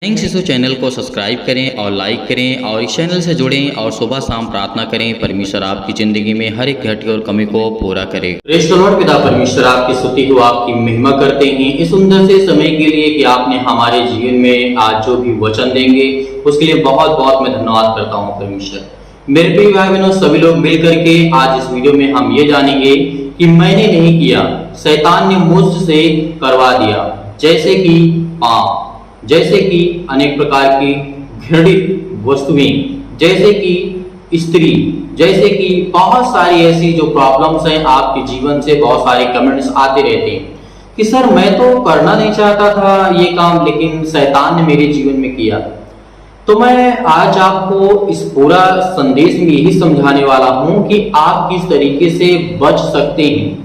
Thanks इस channel को subscribe करें और लाइक करें और इस चैनल से जुड़ें और सुबह शाम प्रार्थना करें परमेश्वर आपकी ज़िंदगी में हर एक घटी और कमी को पूरा करे। Praise the Lord. पिता परमेश्वर आपकी स्तुति हो, आपकी महिमा करते हैं इस सुंदर से समय के लिए कि आपने हमारे जीवन में आज जो भी वचन देंगे उसके लिए बहुत बहुत मैं धन्यवाद करता हूँ परमेश्वर। मेरे प्रिय भाई बहनों, सभी लोग मिल करके आज इस वीडियो में हम ये जानेंगे कि मैंने नहीं किया, शैतान ने मुझसे करवा दिया। जैसे कि पाप, जैसे कि अनेक प्रकार की घृणित वस्तुएं, जैसे कि स्त्री, जैसे कि बहुत सारी ऐसी जो प्रॉब्लम्स हैं आपके जीवन से, बहुत सारे कमेंट्स आते रहते हैं कि सर मैं तो करना नहीं चाहता था ये काम, लेकिन शैतान ने मेरे जीवन में किया। तो मैं आज आपको इस पूरा संदेश में यही समझाने वाला हूं कि आप किस तरीके से बच सकते हैं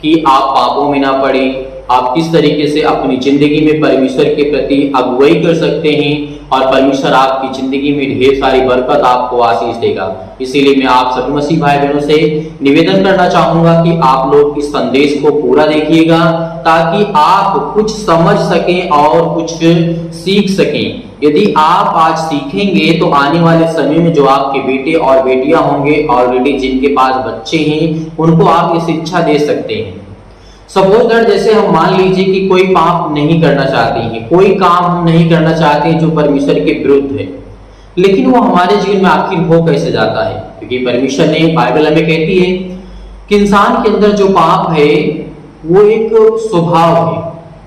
कि आप पापों में ना पड़े, आप किस तरीके से अपनी जिंदगी में परमेश्वर के प्रति अगुवाई कर सकते हैं और परमेश्वर आपकी जिंदगी में ढेर सारी बरकत आपको आशीष देगा। इसीलिए मैं आप सभी मसीह भाई बहनों से निवेदन करना चाहूंगा कि आप लोग इस संदेश को पूरा देखिएगा ताकि आप कुछ समझ सकें और कुछ सीख सकें। यदि आप आज सीखेंगे तो आने वाले समय में जो आपके बेटे और बेटियां होंगे, ऑलरेडी जिनके पास बच्चे हैं, उनको आप ये शिक्षा दे सकते हैं। सपोज दैट जैसे हम मान लीजिए कि कोई पाप नहीं करना चाहते हैं, कोई काम हम नहीं करना चाहते हैं जो परमेश्वर के विरुद्ध है, लेकिन वो हमारे जीवन में आखिर हो कैसे जाता है? क्योंकि परमेश्वर ने, बाइबल हमें कहती है कि इंसान के अंदर जो पाप है वो एक स्वभाव है,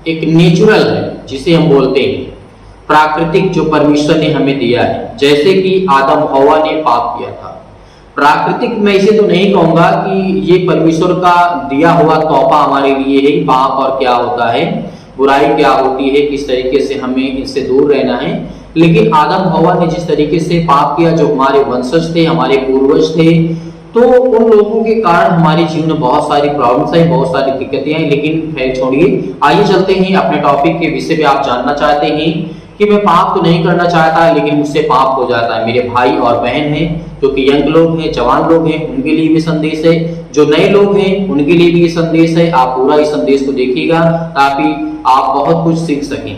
एक नेचुरल है, जिसे हम बोलते हैं प्राकृतिक, जो परमेश्वर ने हमें दिया है। जैसे कि आदम हवा ने पाप किया था, प्राकृतिक मैं इसे तो नहीं कहूंगा कि ये परमेश्वर का दिया हुआ तोहफा हमारे लिए है, पाप और क्या होता है, बुराई क्या होती है, किस तरीके से हमें इससे दूर रहना है। लेकिन आदम हवा ने जिस तरीके से पाप किया, जो हमारे वंशज थे, हमारे पूर्वज थे, तो उन लोगों के कारण हमारे जीवन में बहुत सारी प्रॉब्लम्स हैं, बहुत सारी दिक्कतें हैं। लेकिन खैर छोड़िए, आइए चलते हैं अपने टॉपिक के विषय पे। आप जानना चाहते हैं कि मैं पाप तो नहीं करना चाहता लेकिन मुझसे पाप हो जाता है। मेरे भाई और बहन हैं जो कि यंग लोग हैं, जवान लोग हैं, उनके लिए भी संदेश है। जो नए लोग हैं उनके लिए भी ये संदेश है। आप पूरा इस संदेश को देखिएगा ताकि आप बहुत कुछ सीख सकें।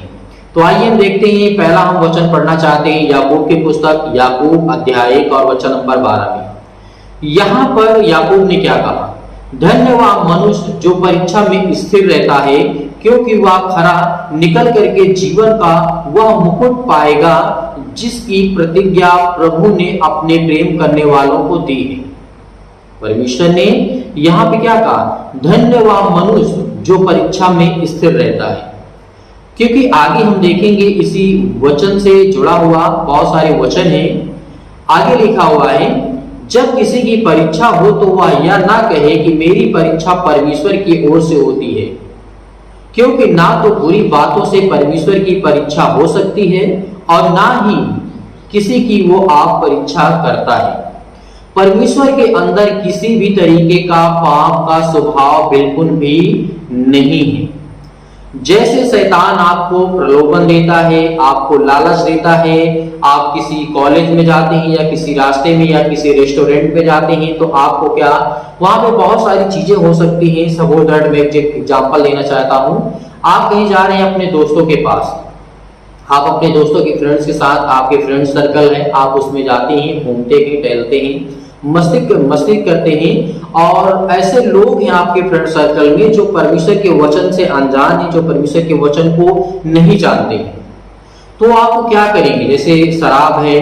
तो आइए हम देखते हैं। पहला हम वचन पढ़ना चाहते हैं याकूब की पुस्तक, याकूब अध्याय 1 और वचन नंबर 12 में। यहाँ पर याकूब ने क्या कहा? धन्य वह मनुष्य जो परीक्षा में स्थिर रहता है, क्योंकि वह खरा निकल करके जीवन का वह मुकुट पाएगा जिसकी प्रतिज्ञा प्रभु ने अपने प्रेम करने वालों को दी है। परमेश्वर ने यहाँ पे क्या कहा? धन्य वह मनुष्य जो परीक्षा में स्थिर रहता है। क्योंकि आगे हम देखेंगे इसी वचन से जुड़ा हुआ बहुत सारे वचन हैं। आगे लिखा हुआ है, जब किसी की परीक्षा हो तो वह यह ना कहे कि मेरी परीक्षा परमेश्वर की ओर से होती है, क्योंकि ना तो बुरी बातों से परमेश्वर की परीक्षा हो सकती है और ना ही किसी की वो आप परीक्षा करता है। परमेश्वर के अंदर किसी भी तरीके का पाप का स्वभाव बिल्कुल भी नहीं है। जैसे शैतान आपको प्रलोभन देता है, आपको लालच देता है, आप किसी कॉलेज में जाते हैं या किसी रास्ते में या किसी रेस्टोरेंट में जाते हैं तो आपको क्या, वहां पे बहुत सारी चीजें हो सकती हैं। सपोज दैट मैं एक एग्जांपल देना चाहता हूं। आप कहीं जा रहे हैं अपने दोस्तों के पास, आप अपने दोस्तों के फ्रेंड्स के साथ, आपके फ्रेंड सर्कल है, आप उसमें जाते हैं, घूमते हैं, टहलते हैं, मस्ती करते हैं, और ऐसे लोग हैं आपके फ्रेंड सर्कल में जो परमेश्वर के वचन से अनजान है, जो परमेश्वर के वचन को नहीं जानते हैं। तो आप क्या करेंगे? जैसे शराब है,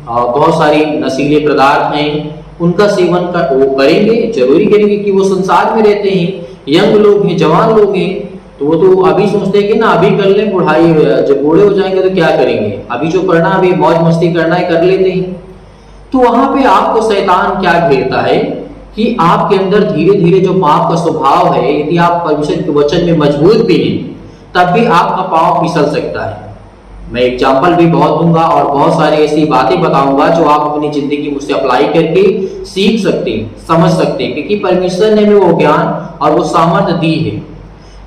बहुत सारी नशीले पदार्थ हैं, उनका सेवन वो करेंगे, जरूरी करेंगे कि वो संसार में रहते हैं, यंग लोग हैं, जवान लोग हैं, तो वो तो अभी सोचते हैं कि ना अभी कर लें, बुढ़ाई जब बूढ़े हो जाएंगे तो क्या करेंगे, अभी जो करना, अभी मौज मस्ती करना है कर लेते हैं। तो वहां पे आपको शैतान क्या घेरता है कि आपके अंदर धीरे धीरे जो पाप का स्वभाव है, यदि आप परमेश्वर के वचन में मजबूत भी हैं तब भी आपका पाप फिसल सकता है। मैं एग्जाम्पल भी बहुत दूंगा और बहुत सारी ऐसी बातें बताऊंगा जो आप अपनी जिंदगी में उससे अप्लाई करके सीख सकते हैं, समझ सकते हैं, क्योंकि परमेश्वर ने हमें वो ज्ञान और वो सामर्थ्य दी है।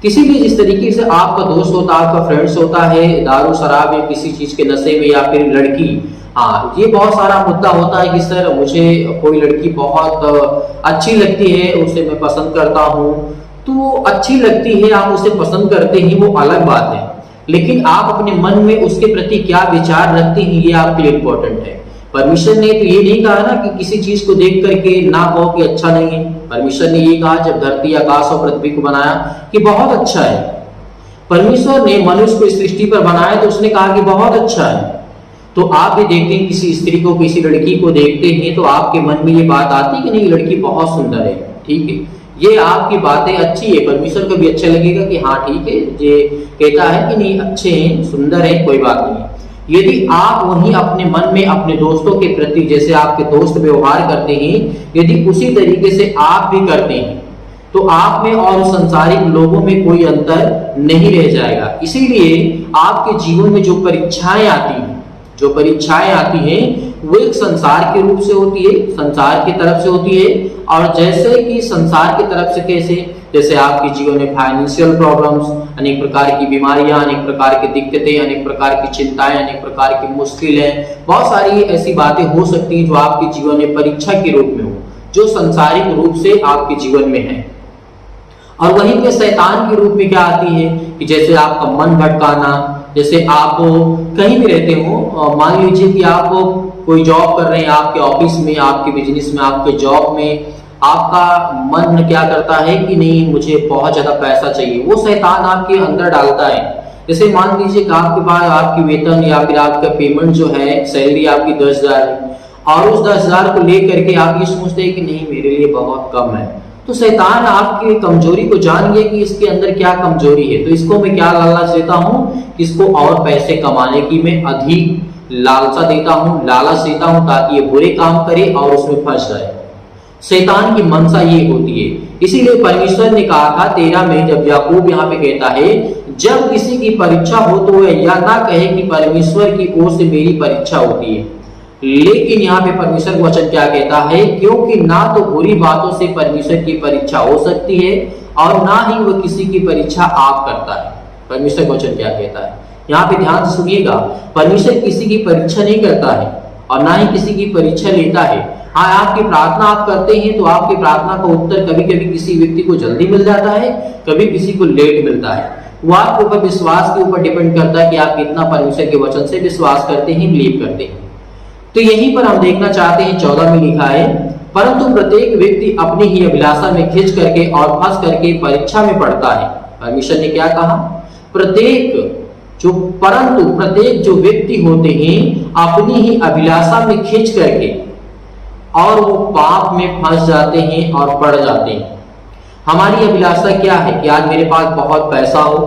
किसी भी जिस तरीके से आपका दोस्त होता है, आपका फ्रेंड्स होता है, दारू शराब या किसी चीज के नशे में, या फिर लड़की, हाँ ये बहुत सारा मुद्दा होता है कि सर मुझे कोई लड़की बहुत अच्छी लगती है, उसे मैं पसंद करता हूँ। तो अच्छी लगती है, आप उसे पसंद करते हैं, वो अलग बात है, लेकिन आप अपने मन में उसके प्रति क्या विचार रखते हैं ये आपके लिए इंपॉर्टेंट है। परमेश्वर ने तो ये नहीं कहा ना कि किसी चीज को देख करके ना कहो कि अच्छा नहीं है। परमेश्वर ने ये कहा जब धरती आकाश और पृथ्वी को बनाया कि बहुत अच्छा है। परमेश्वर ने मनुष्य को इस सृष्टि पर बनाया तो उसने कहा कि बहुत अच्छा है। तो आप भी देखते हैं किसी स्त्री को किसी लड़की को देखते हैं तो आपके मन में ये बात आती है कि नहीं लड़की बहुत सुंदर है, ठीक है, ये आपकी बातें अच्छी है, परमेश्वर को भी अच्छा लगेगा कि हाँ ठीक है, ये कहता है कि नहीं अच्छे हैं सुंदर है कोई बात नहीं है। यदि आप वही अपने मन में अपने दोस्तों के प्रति जैसे आपके दोस्त व्यवहार करते हैं यदि उसी तरीके से आप भी करते हैं तो आप में और संसारिक लोगों में कोई अंतर नहीं रह जाएगा। इसीलिए आपके जीवन में जो परीक्षाएं आती हैं वो एक संसार के रूप से होती है, संसार की तरफ से होती है। और जैसे कि संसार की तरफ से कैसे, जैसे आपके जीवन में फाइनेंशियल प्रॉब्लम्स, अनेक प्रकार की बीमारियां, अनेक प्रकार की दिक्कतें, अनेक प्रकार की चिंताएं, अनेक प्रकार की मुश्किलें, बहुत सारी ऐसी बातें हो सकती हैं जो आपके जीवन में परीक्षा के रूप में हो, जो संसारिक रूप से आपके जीवन में है। और वहीं पे शैतान के रूप में क्या आती है कि जैसे आपका मन भटकाना, जैसे आप कहीं भी रहते हो, मान लीजिए कि आप कोई जॉब कर रहे हैं, आपके ऑफिस में, आपके बिजनेस में, आपके जॉब में आपका मन क्या करता है कि नहीं मुझे बहुत ज्यादा पैसा चाहिए, वो शैतान आपके अंदर डालता है। जैसे मान लीजिए कि आपके पास आपकी वेतन या फिर आपका पेमेंट जो है, सैलरी आपकी 10,000 है और उस 10,000 को लेकर के आप ये सोचते हैं कि नहीं मेरे लिए बहुत कम है, तो शैतान आपकी कमजोरी को जान गया कि इसके अंदर क्या कमजोरी है, तो इसको मैं क्या लालच देता हूँ, इसको और पैसे कमाने की मैं अधिक लालसा देता हूँ, लालच देता हूँ ताकि ये बुरे काम करे और उसमें फंस जाए। शैतान की मनसा ये होती है। इसीलिए परमेश्वर ने कहा था 13 में, जब याकूब यहाँ पे कहता है जब किसी की परीक्षा हो तो वह या ना कहे कि परमेश्वर की ओर से मेरी परीक्षा होती है, लेकिन यहाँ पे परमेश्वर का वचन क्या कहता है, क्योंकि ना तो बुरी बातों से परमेश्वर की परीक्षा हो सकती है और ना ही वह किसी की परीक्षा आप करता है। परमेश्वर का वचन क्या कहता है, यहाँ पे ध्यान से सुनिएगा, परमेश्वर किसी की परीक्षा नहीं करता है और ना ही किसी की परीक्षा लेता है। हाँ, आपकी प्रार्थना आप करते हैं तो आपकी प्रार्थना का उत्तर कभी कभी किसी व्यक्ति को जल्दी मिल जाता है, कभी किसी को लेट मिलता है। वो आपके ऊपर विश्वास के ऊपर डिपेंड करता है कि आप कितना परमेश्वर के वचन से विश्वास करते हैं, बिलीव करते हैं। तो यहीं पर हम देखना चाहते हैं 14 में लिखा है, परंतु प्रत्येक व्यक्ति अपनी ही अभिलाषा में खिंच करके और फंस करके परीक्षा में पड़ता है। परमेश्वर ने क्या कहा, प्रत्येक जो व्यक्ति होते हैं अपनी ही अभिलाषा में खिंच करके और वो पाप में फंस जाते हैं और पड़ जाते हैं। हमारी अभिलाषा क्या है कि आज मेरे पास बहुत पैसा हो,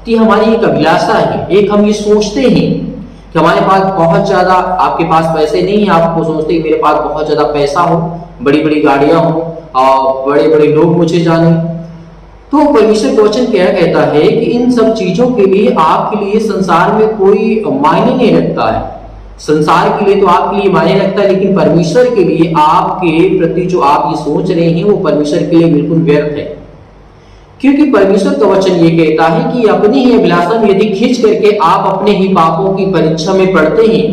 तो हमारी एक अभिलाषा है, एक हम ये सोचते हैं कि हमारे पास बहुत ज्यादा, आपके पास पैसे नहीं है, आपको सोचते हैं मेरे पास बहुत ज्यादा पैसा हो, बड़ी बड़ी गाड़ियां हो और बड़े बड़े लोग मुझे जाने। तो परमेश्वर का वचन क्या कहता है कि इन सब चीजों के लिए आपके लिए संसार में कोई मायने नहीं रखता है। संसार के लिए तो आपके लिए मायने रखता है, लेकिन परमेश्वर के लिए आपके प्रति जो आप ये सोच रहे हैं वो परमेश्वर के लिए बिल्कुल व्यर्थ है। क्योंकि परमेश्वर का वचन ये कहता है कि अपनी ही अभिलाषा में यदि खींच करके आप अपने ही पापों की परीक्षा में पड़ते हैं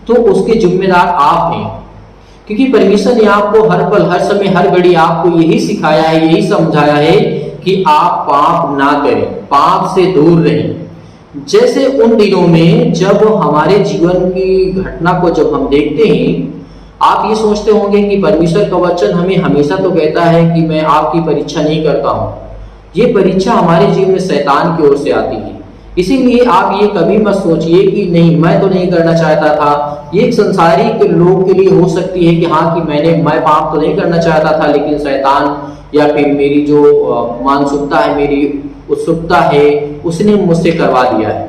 तो उसके जिम्मेदार आप हैं। क्योंकि परमेश्वर ने आपको हर पल, हर समय, हर घड़ी आपको यही सिखाया है, यही समझाया है कि आप पाप ना करें, पाप से दूर रहें। जैसे उन दिनों में जब हमारे जीवन की घटना को जब हम देखते हैं, आप ये सोचते होंगे कि परमेश्वर का वचन हमें हमेशा तो कहता है कि मैं आपकी परीक्षा नहीं करता हूँ। ये परीक्षा हमारे जीवन में शैतान की ओर से आती है। इसीलिए आप ये कभी मत सोचिए कि नहीं मैं तो नहीं करना चाहता था। ये एक संसारिक लोग के लिए हो सकती है कि हाँ कि मैं पाप तो नहीं करना चाहता था, लेकिन शैतान या फिर मेरी जो मानसिकता है, मेरी उत्सुकता है, उसने मुझसे करवा दिया है।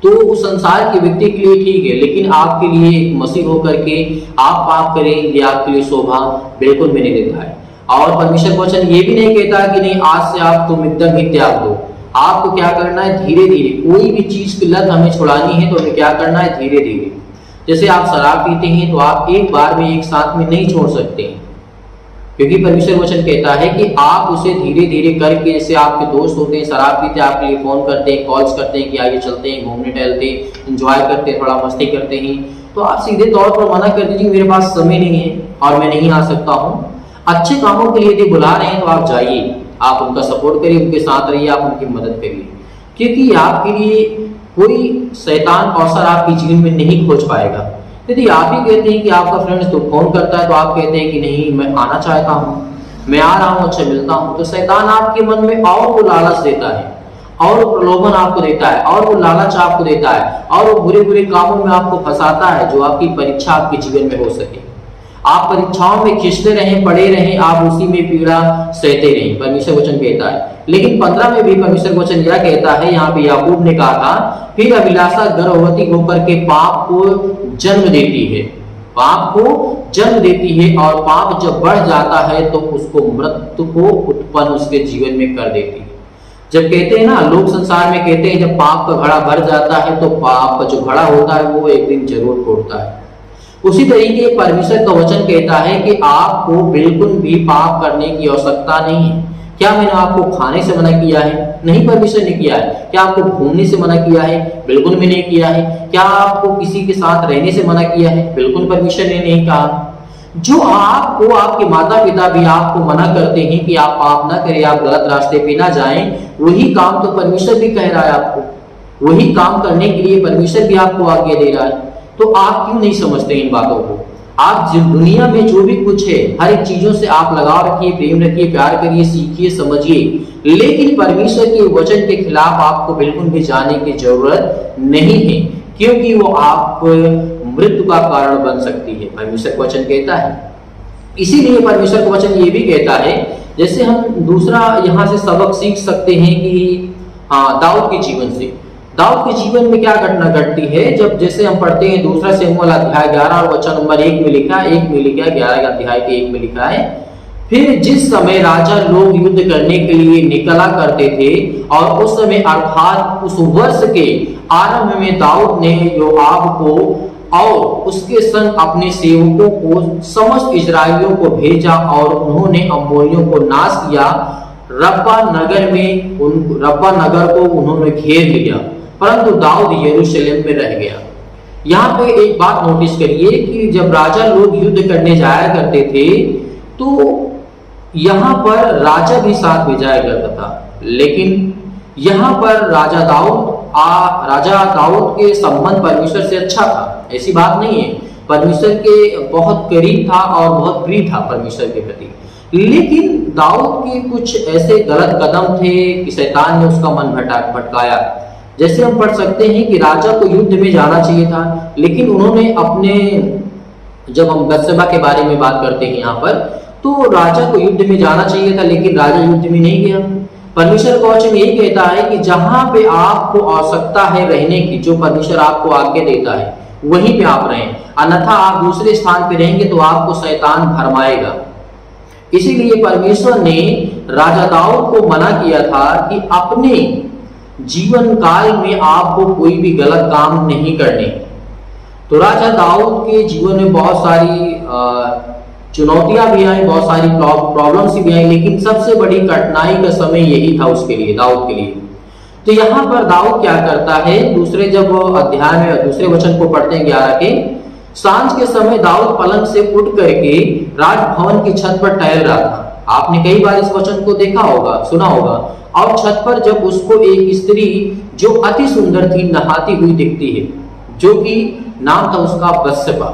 तो उस संसार के व्यक्ति के लिए ठीक है, लेकिन आपके लिए मसीह होकर के आप पाप करें, ये आपके लिए शोभा बिल्कुल भी नहीं देता है। और परमेश्वर का वचन ये भी नहीं कहता कि नहीं आज से आप तुम एकदम ही त्याग दो। आपको क्या करना है, धीरे धीरे, कोई भी चीज की लत हमें छुड़ानी है तो हमें क्या करना है, धीरे धीरे। जैसे आप शराब पीते हैं तो आप एक बार में, एक साथ में नहीं छोड़ सकते, क्योंकि परमेश्वर वचन कहता है कि आप उसे धीरे धीरे करके, जैसे आपके दोस्त होते हैं शराब पीते, आपके लिए फोन करते हैं, कॉल्स करते हैं कि आइए चलते हैं, घूमने टहलते हैं, एंजॉय करते हैं, थोड़ा मस्ती करते हैं, तो आप सीधे तौर पर मना कर दीजिए मेरे पास समय नहीं है और मैं नहीं आ सकता हूँ। अच्छे कामों के लिए यदि बुला रहे हैं तो आप जाइए, आप उनका सपोर्ट करिए, उनके साथ रहिए, आप उनकी मदद करिए, क्योंकि आपके लिए कोई शैतान अवसर आपके जीवन में नहीं खोज पाएगा। यदि आप ही कहते हैं कि आपका फ्रेंड्स तो फोन करता है तो आप कहते हैं कि नहीं मैं आना चाहता हूँ, मैं आ रहा हूँ, अच्छा मिलता हूँ, तो शैतान आपके मन में और वो लालच देता है और वो प्रलोभन आपको देता है और वो लालच आपको देता है और वो बुरे बुरे कामों में आपको फंसाता है जो आपकी परीक्षा आपके जीवन में हो सके। आप परीक्षाओं में खिंचते रहें, पड़े रहें, आप उसी में पीड़ा सहते रहें, परमेश्वर वचन कहता है। लेकिन 15 में भी परमेश्वर वचन यह कहता है, यहाँ पे याकूब ने कहा था, फिर अभिलाषा गर्भवती होकर के पाप को जन्म देती है, पाप को जन्म देती है और पाप जब बढ़ जाता है तो उसको मृत्यु को उत्पन्न उसके जीवन में कर देती है। जब कहते हैं ना, लोग संसार में कहते हैं जब पाप का घड़ा भर जाता है तो पाप का जो घड़ा होता है वो एक दिन जरूर टूटता है। उसी तरीके परमेश्वर का वचन कहता है कि आपको बिल्कुल भी पाप करने की आवश्यकता नहीं है। क्या मैंने आपको खाने से मना किया है? नहीं, परमेश्वर ने किया है। क्या आपको घूमने से मना किया है? बिल्कुल भी नहीं किया है। क्या आपको किसी के साथ रहने से मना किया है? बिल्कुल परमेश्वर ने नहीं कहा। जो आपको आपके माता पिता भी आपको मना करते हैं कि आप पाप ना करें, आप गलत रास्ते पे ना जाएं, वही काम तो परमेश्वर भी कह रहा है आपको, वही काम करने के लिए परमेश्वर भी आपको आज्ञा दे रहा है। तो आप क्यों नहीं समझते इन बातों को? आप दुनिया में जो भी कुछ है हर एक चीजों से आप लगाव रखिए, प्रेम रखिए, प्यार करिए, सीखिए, समझिए, लेकिन परमेश्वर के वचन के खिलाफ आपको बिल्कुल भी जाने की जरूरत नहीं है, क्योंकि वो आप मृत्यु का कारण बन सकती है, परमेश्वर का वचन कहता है। इसीलिए परमेश्वर का वचन ये भी कहता है, जैसे हम दूसरा यहाँ से सबक सीख सकते हैं कि दाऊद के जीवन से, दाऊद के जीवन में क्या घटना घटती है। जब जैसे हम पढ़ते हैं दूसरा शमूएल अध्याय 11 और वचन नंबर 1 में लिखा है, 11 अध्याय के 1 में लिखा है, फिर जिस समय राजा लोग युद्ध करने के लिए निकला करते थे और उस समय अर्थात उस वर्ष के आरंभ में दाऊद ने योआब को और उसके संग अपने सेवकों को समस्त इजराइलियों को भेजा और उन्होंने अम्मोनियों को नाश किया। रब्बा नगर को उन्होंने घेर लिया, परंतु दाऊद यरूशलेम में रह गया। यहाँ पे एक बात नोटिस करिए कि जब राजा लोग युद्ध करने जाया करते थे तो यहाँ पर राजा भी साथ में जाया करता था, लेकिन यहाँ पर राजा दाऊद के संबंध परमेश्वर से अच्छा था, ऐसी बात नहीं है। परमेश्वर के बहुत करीब था और बहुत प्रिय था परमेश्वर के प्रति, लेकिन दाऊद के कुछ ऐसे गलत कदम थे कि शैतान ने उसका मन भटकाया। जैसे हम पढ़ सकते हैं कि राजा को युद्ध में जाना चाहिए था, लेकिन उन्होंने अपने, जब हम बत्शेबा के बारे में बात करते हैं यहाँ पर, तो राजा को युद्ध में जाना चाहिए था लेकिन राजा युद्ध में नहीं गया। परमेश्वर का वचन यही कहता है कि जहां पे आपको आवश्यकता है रहने की, जो परमेश्वर आपको आज्ञा देता है वहीं पे आप रहें, अन्यथा आप दूसरे स्थान पे रहेंगे तो आपको शैतान भरमाएगा। इसीलिए परमेश्वर ने राजा दाऊद को मना किया था कि अपने जीवन काल में आपको कोई भी गलत काम नहीं करने। तो राजा दाऊद के जीवन में बहुत सारी चुनौतियां भी आई, बहुत सारी प्रॉब्लम्स भी आई, लेकिन सबसे बड़ी कठिनाई का समय यही था उसके लिए, दाऊद के लिए। तो यहाँ पर दाऊद क्या करता है, जब अध्याय में दूसरे वचन को पढ़ते हैं 11 के, सांझ के समय दाऊद पलंग से उठ करके राजभवन की छत पर टहल रहा था। आपने कई बार इस वचन को देखा होगा, सुना होगा। और छत पर जब उसको एक स्त्री जो अति सुंदर थी नहाती हुई दिखती है, जो कि नाम था उसका बत्शेबा।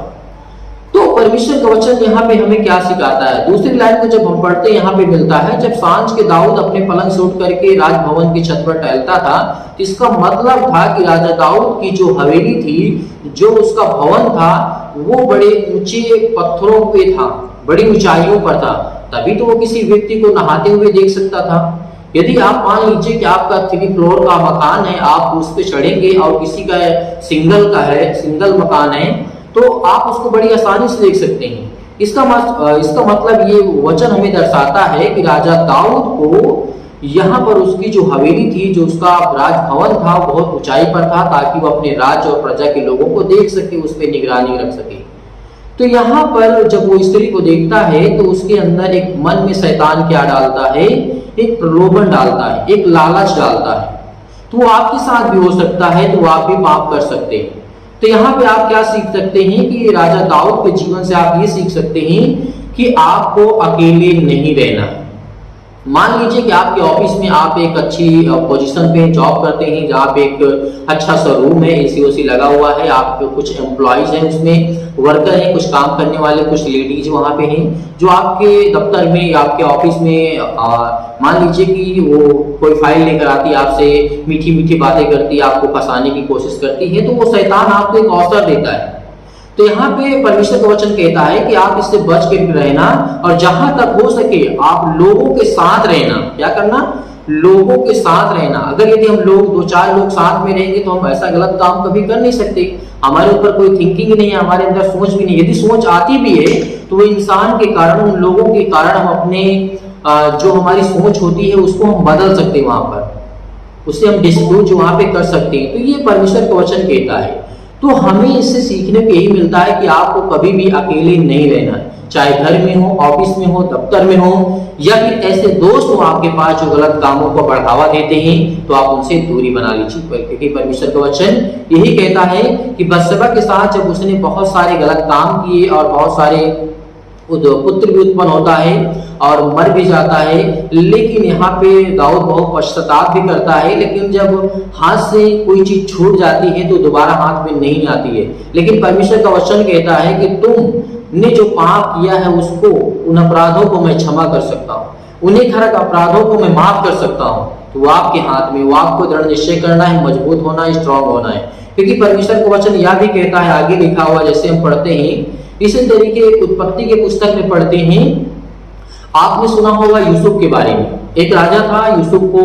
तो परमेश्वर का वचन यहाँ पे हमें क्या सिखाता है, दूसरी लाइन को जब हम पढ़ते हैं यहाँ पे मिलता है, जब सांझ के दाऊद अपने पलंग से उठ करके राजभवन की छत पर टहलता था, इसका मतलब था कि राजा दाऊद की जो हवेली थी, जो उसका भवन था, वो बड़े ऊंचे पत्थरों पे था, बड़ी ऊंचाइयों पर था, तभी तो वो किसी व्यक्ति को नहाते हुए देख सकता था। यदि आप मान लीजिए कि आपका 3 फ्लोर का मकान है, आप उस पर चढ़ेंगे और किसी का सिंगल मकान है, तो आप उसको बड़ी आसानी से देख सकते हैं। इसका मतलब ये वचन हमें दर्शाता है कि राजा दाऊद को यहाँ पर उसकी जो हवेली थी, जो उसका राजभवन था, बहुत ऊंचाई पर था, ताकि वो अपने राज्य और प्रजा के लोगों को देख सके, उस पर निगरानी रख सके। तो यहाँ पर जब वो स्त्री को देखता है तो उसके अंदर एक मन में शैतान क्या डालता है, एक प्रलोभन डालता है, एक लालच डालता है। तो वो आपके साथ भी हो सकता है, तो आप भी पाप कर सकते हैं। तो यहाँ पे आप क्या सीख सकते हैं कि राजा दाऊद के जीवन से आप ये सीख सकते हैं कि आपको अकेले नहीं रहना। मान लीजिए कि आपके ऑफिस में आप एक अच्छी पोजीशन पे जॉब करते हैं, जहाँ पे एक अच्छा सा रूम है, एसी ओसी लगा हुआ है, आप कुछ एम्प्लॉयज हैं उसमें, वर्कर हैं, कुछ काम करने वाले, कुछ लेडीज वहाँ पे हैं, जो आपके दफ्तर में या आपके ऑफिस में मान लीजिए कि वो कोई फाइल लेकर आती है, आपसे मीठी मीठी बातें करती है, आपको फंसाने की कोशिश करती है, तो वो शैतान आपको एक अवसर देता है। तो यहाँ पे परमेश्वर का वचन कहता है कि आप इससे बच के रहना, और जहां तक हो सके आप लोगों के साथ रहना। क्या करना? लोगों के साथ रहना। अगर यदि हम लोग 2-4 लोग साथ में रहेंगे तो हम ऐसा गलत काम कभी कर नहीं सकते। हमारे ऊपर कोई थिंकिंग नहीं है, हमारे अंदर सोच भी नहीं। यदि सोच आती भी है तो वो इंसान के कारण, उन लोगों के कारण हम अपने जो हमारी सोच होती है उसको हम बदल सकते हैं, वहां पर उससे हम डिस्प्यूट जो वहां पे कर सकते हैं। तो ये परमेश्वर का वचन कहता है। तो हमें इससे सीखने को यही मिलता है कि आपको कभी भी अकेले नहीं रहना, चाहे घर में हो, ऑफिस में हो, दफ्तर में हो, या फिर ऐसे दोस्त हो आपके पास जो गलत कामों को बढ़ावा देते हैं, तो आप उनसे दूरी बना लीजिए। क्योंकि परमेश्वर का वचन यही कहता है कि बत्शेबा के साथ जब उसने बहुत सारे गलत काम किए और बहुत सारे पुत्र भी उत्पन्न होता है और मर भी जाता है, लेकिन यहाँ पे दाऊद बहुत पश्चाताप भी करता है। लेकिन जब हाथ से कोई चीज छूट जाती है तो दोबारा हाथ में नहीं आती है। लेकिन परमेश्वर का वचन कहता है कि तुमने जो पाप किया है उसको, उन अपराधों को मैं क्षमा कर सकता हूँ, उन्हें खरक अपराधों को मैं माफ कर सकता हूँ। तो वो आपके हाथ में, वो आपको दृढ़ निश्चय करना है, मजबूत होना है, स्ट्रांग होना है। क्योंकि परमेश्वर का वचन यह भी कहता है, आगे लिखा हुआ जैसे हम पढ़ते हैं, इसी तरीके उत्पत्ति के पुस्तक में पढ़ते हैं, आपने सुना होगा यूसुफ के बारे में। एक राजा था, यूसुफ को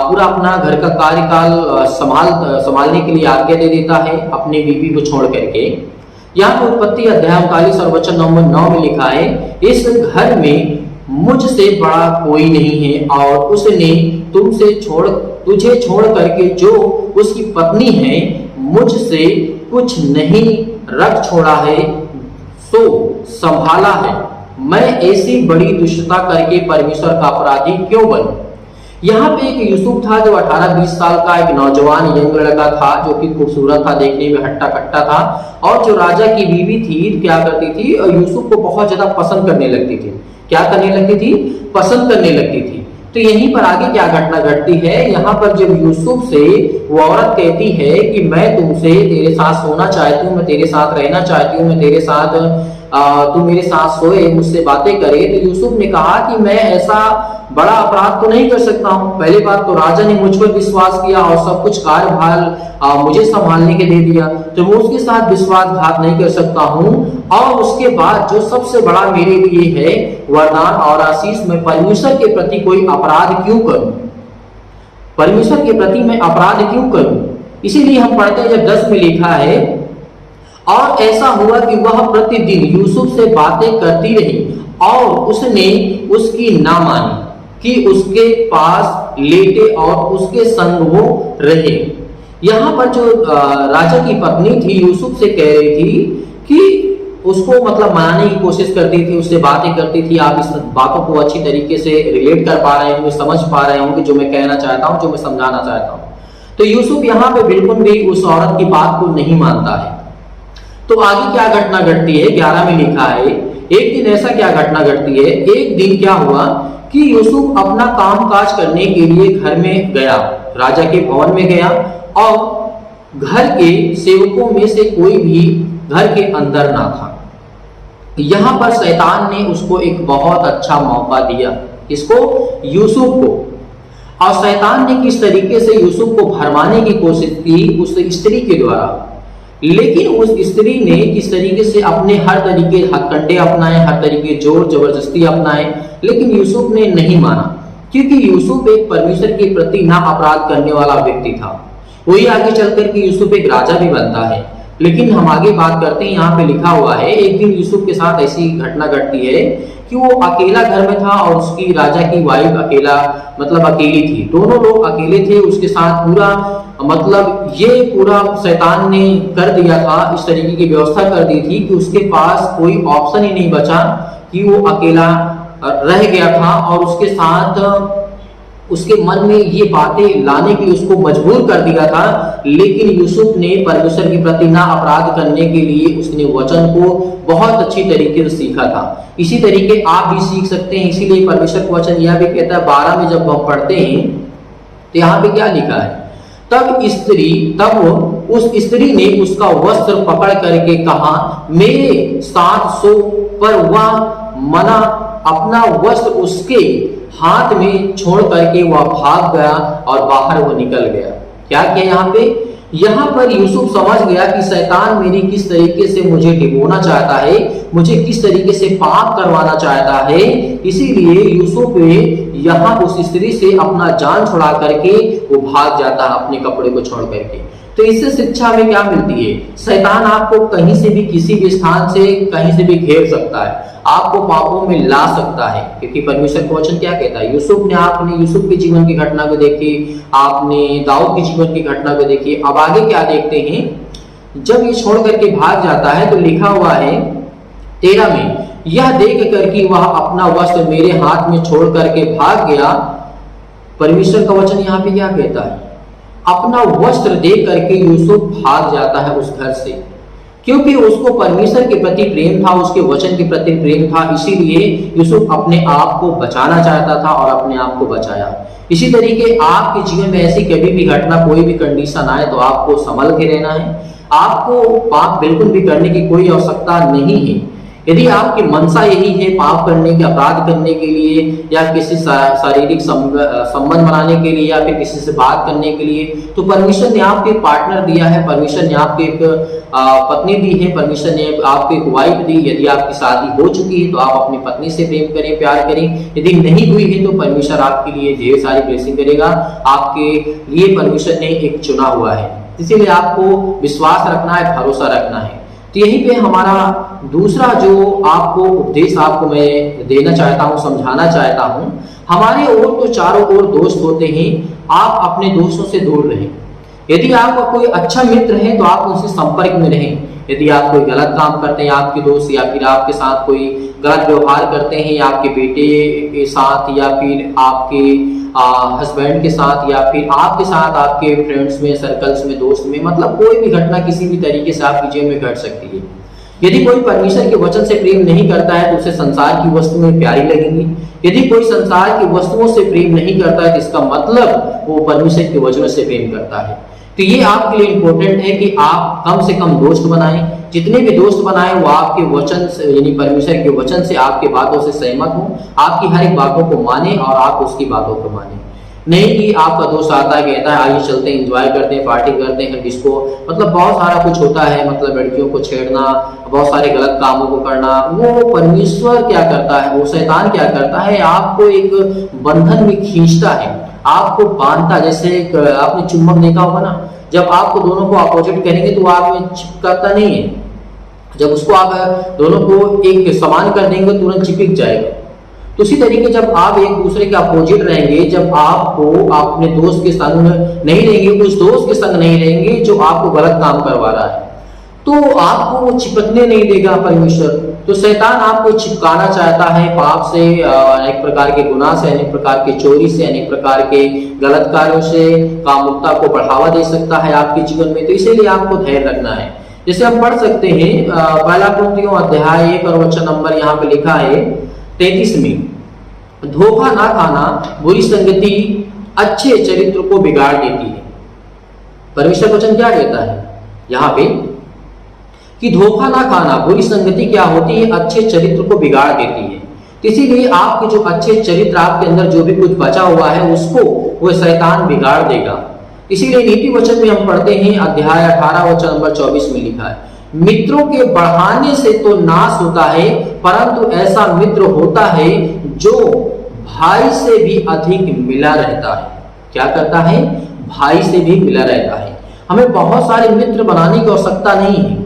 पूरा अपना घर का कार्यकाल संभालने के लिए आज्ञा दे देता है अपनी बीवी को छोड़ करके। यहाँ पर उत्पत्ति अध्याय 39 और वचन नंबर 9 में लिखा है, इस घर में मुझसे बड़ा कोई नहीं है, और उसने तुझे छोड़ करके जो उसकी पत्नी है मुझसे कुछ नहीं रख छोड़ा है, सो संभाला है। मैं ऐसी बड़ी दुष्टता करके परमेश्वर का अपराधी क्यों बनूं? यहाँ पे एक यूसुफ था जो 18-20 साल का एक नौजवान यंग लड़का था, जो कि खूबसूरत था, देखने में हट्टा कट्टा था, और जो राजा की बीवी थी क्या करती थी, यूसुफ को बहुत ज्यादा पसंद करने लगती थी। क्या करने लगती थी? पसंद करने लगती थी। तो यहीं पर आगे क्या घटना घटती है, यहाँ पर जब यूसुफ से वो औरत कहती है कि मैं तुमसे तेरे साथ सोना चाहती हूँ, मैं तेरे साथ रहना चाहती हूँ, मैं तेरे साथ तू मेरे साथ सोए, मुझसे बातें करे, तो यूसुफ ने कहा कि मैं ऐसा बड़ा अपराध तो नहीं कर सकता हूँ। पहली बात तो राजा ने मुझ पर विश्वास किया और सब कुछ कार्यभार मुझे संभालने के दे दिया, तो मैं उसके साथ विश्वासघात नहीं कर सकता हूँ। और उसके बाद जो सबसे बड़ा मेरे लिए है वरदान और आशीष, मैं परमेश्वर के प्रति कोई अपराध क्यों करूं? परमेश्वर के प्रति मैं अपराध क्यों करूं? इसीलिए हम पढ़ते हैं जब 10 में लिखा है, और ऐसा हुआ कि वह प्रतिदिन यूसुफ से बातें करती रही और उसने उसकी ना मानी कि उसके पास लेटे और उसके संग वो रहे। यहाँ पर जो राजा की पत्नी थी यूसुफ से कह रही थी कि उसको मतलब मनाने की कोशिश करती थी, उससे बातें करती थी। आप इस बातों को अच्छी तरीके से रिलेट कर पा रहे होंगे, समझ पा रहे होंगे जो मैं कहना चाहता हूँ, जो मैं समझाना चाहता हूँ। तो यूसुफ यहाँ पे बिल्कुल भी उस औरत की बात को नहीं मानता है। तो आगे क्या घटना घटती है, 11 में लिखा है, एक दिन ऐसा क्या घटना घटती है, एक दिन क्या हुआ कि यूसुफ अपना कामकाज करने के लिए घर में गया, राजा के भवन में गया, और घर के सेवकों में से कोई भी घर के अंदर ना था। यहां पर शैतान ने उसको एक बहुत अच्छा मौका दिया, इसको यूसुफ को। और शैतान ने किस तरीके से यूसुफ को भरमाने की कोशिश की उस स्त्री के द्वारा, लेकिन उस स्त्री ने किस तरीके से अपने हर तरीके हथकंडे अपनाए, हर तरीके जोर जबरदस्ती अपनाए, लेकिन यूसुफ ने नहीं माना, क्योंकि यूसुफ एक परमेश्वर के प्रति ना अपराध करने वाला व्यक्ति था। वही आगे चलकर के यूसुफ एक राजा भी बनता है। लेकिन हम आगे बात करते हैं, यहाँ पे लिखा हुआ है, एक दिन यूसुफ के साथ ऐसी घटना घटती है कि वो अकेला घर में था और उसकी राजा की वाइफ अकेली थी, दोनों लोग अकेले थे। उसके साथ पूरा ये पूरा शैतान ने कर दिया था, इस तरीके की व्यवस्था कर दी थी कि उसके पास कोई ऑप्शन ही नहीं बचा कि वो अकेला रह गया था। और उसके साथ उसके मन में ये बातें लाने के लिए उसको मजबूर कर दिया था, लेकिन यूसुफ ने परमेश्वर के प्रति ना अपराध करने के लिए उसने वचन को बहुत अच्छी तरीके से सीखा था। इसी तरीके आप भी सीख सकते हैं। इसीलिए परमेश्वर का वचन यह भी कहता है 12 में जब हम पढ़ते हैं तो यहाँ पे क्या लिखा है, तब उस स्त्री ने उसका वस्त्र पकड़ करके कहा, मेरे साथ सो, पर वह मना अपना वस्त्र उसके हाथ में छोड़ करके वह भाग गया और बाहर वो निकल गया। क्या किया यहाँ पे? यहाँ पर यूसुफ समझ गया कि शैतान मेरी किस तरीके से मुझे डिबोना चाहता है, मुझे किस तरीके से पाप करवाना चाहता है। इसीलिए यूसुफ यहाँ उस स्त्री से अपना जान छुड़ा करके वो भाग जाता है अपने कपड़े को छोड़ करके। तो इससे शिक्षा में क्या मिलती है? शैतान आपको कहीं से भी, किसी भी स्थान से, कहीं से भी घेर सकता है, आपको पापों में ला सकता है। क्योंकि परमेश्वर का वचन क्या कहता है? आपने यूसुफ के जीवन की घटना को देखी, आपने दाऊद के जीवन की घटना को देखी। अब आगे क्या देखते हैं, जब ये छोड़ करके भाग जाता है तो लिखा हुआ है 13 में, यह देख करके वह अपना वस्त्र मेरे हाथ में छोड़ करके भाग गया। परमेश्वर का वचन यहाँ पे क्या कहता है? अपना वस्त्र दे करके यूसुफ भाग जाता है उस घर से, क्योंकि उसको परमेश्वर के प्रति प्रेम था, उसके वचन के प्रति प्रेम था। इसीलिए यूसुफ अपने आप को बचाना चाहता था और अपने आप को बचाया। इसी तरीके आपके जीवन में ऐसी कभी भी घटना, कोई भी कंडीशन आए तो आपको संभल के रहना है। आपको पाप बिल्कुल भी करने की कोई आवश्यकता नहीं है। यदि आपकी मनसा यही है पाप करने के, अपराध करने के लिए, या किसी शारीरिक संबंध बनाने के लिए, या फिर किसी से बात करने के लिए, तो परमेश्वर ने आपको एक पार्टनर दिया है, परमेश्वर ने आपको एक पत्नी दी है, परमेश्वर ने आपको एक वाइफ दी। यदि आपकी शादी हो चुकी है तो आप अपनी पत्नी से प्रेम करें, प्यार करें। यदि नहीं हुई है तो परमेश्वर आपके लिए ढेर सारी ब्लेसिंग करेगा। आपके लिए परमेश्वर ने एक चुना हुआ है, इसीलिए आपको विश्वास रखना है, भरोसा रखना है। तो यहीं पे हमारा दूसरा जो आपको उपदेश आपको मैं देना चाहता हूँ, समझाना चाहता हूँ, हमारे ओर तो चारों ओर दोस्त होते हैं, आप अपने दोस्तों से दूर रहें। यदि आपका कोई अच्छा मित्र है तो आप उनसे संपर्क में रहें। यदि आप कोई गलत काम करते हैं आपके दोस्त, या फिर आपके साथ कोई गलत व्यवहार करते हैं, या आपके बेटे के साथ, या फिर आपके हस्बैंड के साथ, या फिर आपके साथ आपके फ्रेंड्स में, सर्कल्स में, दोस्त में, मतलब कोई भी घटना किसी भी तरीके से आपके जीवन में घट सकती है। यदि कोई परमेश्वर के वचन से प्रेम नहीं करता है तो उसे संसार की वस्तुएं प्यारी लगेंगी। यदि कोई संसार की वस्तुओं से प्रेम नहीं करता है तो इसका मतलब वो परमेश्वर के वचनों से प्रेम करता है। तो ये आपके लिए इंपॉर्टेंट है कि आप कम से कम दोस्त बनाएं। जितने भी दोस्त बनाएं वो आपके वचन से, यानी परमेश्वर के वचन से, आपके बातों से सहमत हो, आपकी हर एक बातों को माने और आप उसकी बातों को माने। नहीं कि आपका दोस्त आता है, कहता है आइए चलते हैं, एंजॉय करते हैं, पार्टी करते हैं, डिस्को, मतलब बहुत सारा कुछ होता है, मतलब लड़कियों को छेड़ना, बहुत सारे गलत कामों को करना। वो परमेश्वर क्या करता है, वो शैतान क्या करता है, आपको एक बंधन में खींचता है, आपको बांधता। जैसे आपने चुंबक देखा होगा ना, जब आपको दोनों को अपोजिट करेंगे तो आप में चिपकता नहीं है, जब उसको आप दोनों को एक समान कर देंगे तुरंत चिपक जाएगा। तो उसी तरीके जब आप एक दूसरे के अपोजिट रहेंगे, जब आपको अपने दोस्त के संग नहीं रहेंगे, उस दोस्त के संग नहीं रहेंगे जो आपको गलत काम करवा रहा है, तो आपको वो चिपकने नहीं देगा परमेश्वर। तो शैतान आपको चिपकाना चाहता है पाप से, अनेक प्रकार के गुनाह से, अनेक प्रकार के चोरी से, अनेक प्रकार के गलत कार्यों से, कामुकता को बढ़ावा दे सकता है आपके जीवन में। तो इसीलिए आपको धैर्य रखना है। जैसे हम पढ़ सकते हैं पहला कुरिन्थियों अध्याय 1 और वचन नंबर यहाँ पे लिखा है 33 में, धोखा ना खाना बुरी संगति अच्छे चरित्र को बिगाड़ देती है। परमेश्वर वचन क्या कहता है यहाँ पे कि धोखा ना खाना, बुरी संगति क्या होती है, अच्छे चरित्र को बिगाड़ देती है। इसीलिए आपके जो अच्छे चरित्र, आपके अंदर जो भी कुछ बचा हुआ है उसको वो शैतान बिगाड़ देगा। इसीलिए नीति वचन में हम पढ़ते हैं अध्याय 18 वचन नंबर 24 में लिखा है, मित्रों के बढ़ाने से तो नाश होता है, परंतु ऐसा मित्र होता है जो भाई से भी अधिक मिला रहता है। क्या करता है? भाई से भी मिला रहता है। हमें बहुत सारे मित्र बनाने की आवश्यकता नहीं है